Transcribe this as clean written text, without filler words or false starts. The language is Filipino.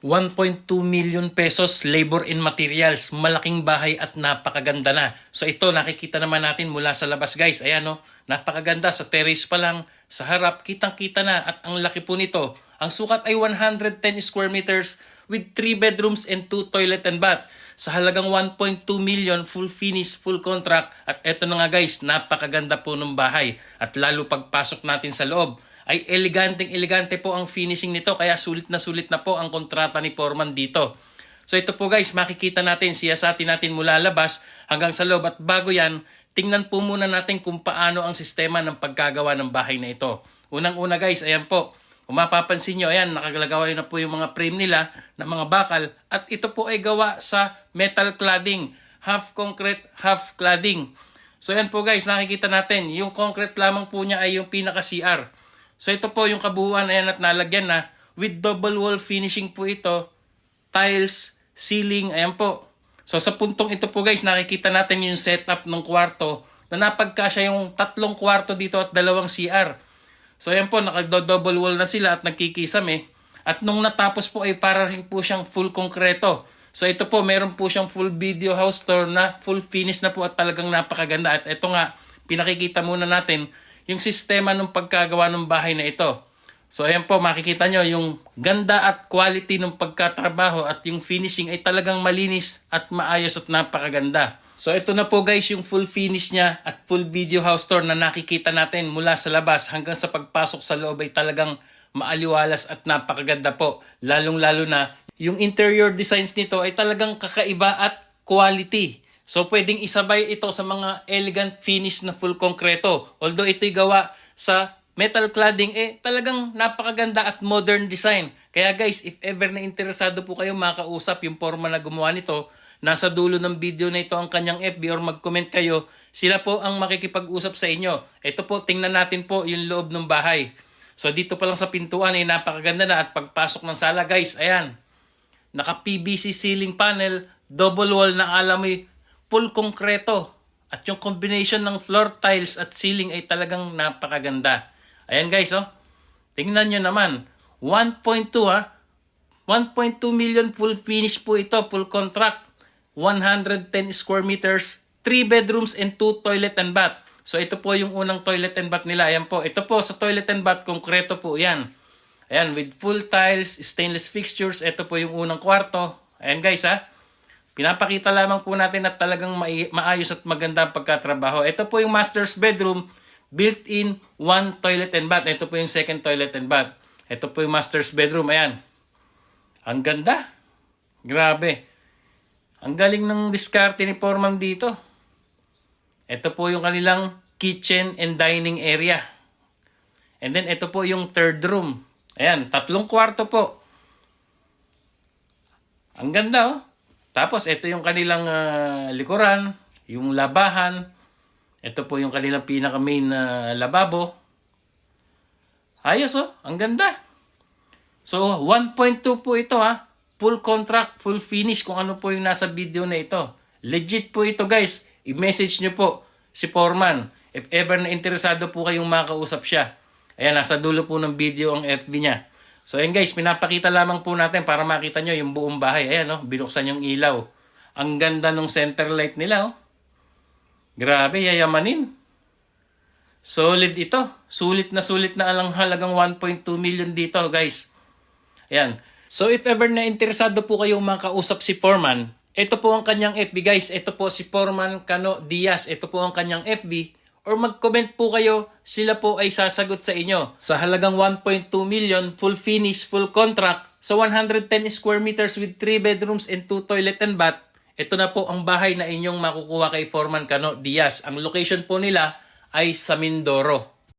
1.2 million pesos labor and materials. Malaking bahay at napakaganda na. So ito nakikita naman natin mula sa labas guys. Ayan no, napakaganda. Sa terrace pa lang, sa harap, kitang-kita na. At ang laki po nito. Ang sukat ay 110 square meters with 3 bedrooms and 2 toilet and bath. Sa halagang 1.2 million, full finish, full contract. At eto na nga guys, napakaganda po ng bahay. At lalo pagpasok natin sa loob, ay elegante po ang finishing nito, kaya sulit na po ang kontrata ni Foreman dito. So ito po guys, makikita natin, siyasatin natin mula labas hanggang sa loob. At bago yan, tingnan po muna natin kung paano ang sistema ng pagkagawa ng bahay na ito. Unang-una guys, ayan po, kung mapapansin nyo, ayan, nakagalagawa na po yung mga frame nila na mga bakal. At ito po ay gawa sa metal cladding, half concrete, half cladding. So ayan po guys, nakikita natin, yung concrete lamang po niya ay yung pinaka-CR. So ito po yung kabuuan, ayan, at nalagyan na with double wall finishing po ito, tiles, ceiling, ayan po. So sa puntong ito po guys, nakikita natin yung setup ng kwarto na napagkasya yung 3 kwarto dito at 2 CR. So ayan po, naka-double wall na sila at nagkikisame. At nung natapos po ay para rin po siyang full konkreto. So ito po, meron po siyang full video house tour na full finish na po at talagang napakaganda. At ito nga, pinakikita muna natin yung sistema ng pagkagawa ng bahay na ito. So ayan po, makikita nyo yung ganda at quality ng pagkatrabaho at yung finishing ay talagang malinis at maayos at napakaganda. So ito na po guys yung full finish niya at full video house tour na nakikita natin mula sa labas hanggang sa pagpasok sa loob ay talagang maaliwalas at napakaganda po. Lalong-lalo na yung interior designs nito ay talagang kakaiba at quality. So pwedeng isabay ito sa mga elegant finish na full konkreto. Although ito'y gawa sa metal cladding, talagang napakaganda at modern design. Kaya guys, if ever na interesado po kayo makausap yung Foreman na gumawa nito, nasa dulo ng video na ito ang kanyang FB or mag-comment kayo, sila po ang makikipag-usap sa inyo. Ito po, tingnan natin po yung loob ng bahay. So dito pa lang sa pintuan ay napakaganda na at pagpasok ng sala guys, ayan. Naka-PVC ceiling panel, double wall na alam mo full konkreto. At yung combination ng floor tiles at ceiling ay talagang napakaganda. Ayan guys, oh. Tingnan nyo naman. 1.2 1.2 million full finish po ito, full contract. 110 square meters, 3 bedrooms and 2 toilet and bath. So ito po yung unang toilet and bath nila. Ayan po. Ito po sa toilet and bath, konkreto po yan. Ayan, with full tiles, stainless fixtures. Ito po yung unang kwarto. Ayan guys ha. Pinapakita lamang po natin at talagang maayos at maganda ang pagkatrabaho. Ito po yung master's bedroom, built-in 1 toilet and bath. Ito po yung second toilet and bath. Ito po yung master's bedroom. Ayan. Ang ganda. Grabe. Ang galing ng diskarte ni Foreman dito. Ito po yung kanilang kitchen and dining area. And then ito po yung third room. Ayan, 3 kwarto po. Ang ganda oh. Tapos, ito yung kanilang likuran, yung labahan. Ito po yung kanilang pinaka-main lababo. Ayos, oh. Ang ganda. So, 1.2 po ito, ha. Full contract, full finish kung ano po yung nasa video na ito. Legit po ito, guys. I-message nyo po si Foreman. If ever na interesado po kayong makausap siya. Ayan, nasa dulo po ng video ang FB niya. So ayan guys, pinapakita lamang po natin para makita nyo yung buong bahay. Ayan oh, binuksan yung ilaw. Ang ganda ng center light nila oh. Grabe, yayamanin. Solid ito. Sulit na alang halagang 1.2 million dito guys. Ayan. So if ever na interesado po kayong makausap si Foreman, ito po ang kanyang FB guys. Ito po si Foreman Cano Diaz. Ito po ang kanyang FB. Or mag-comment po kayo, sila po ay sasagot sa inyo. Sa halagang 1.2 million, full finish, full contract, sa 110 square meters with 3 bedrooms and 2 toilet and bath, ito na po ang bahay na inyong makukuha kay Foreman Cano Diaz. Ang location po nila ay sa Mindoro.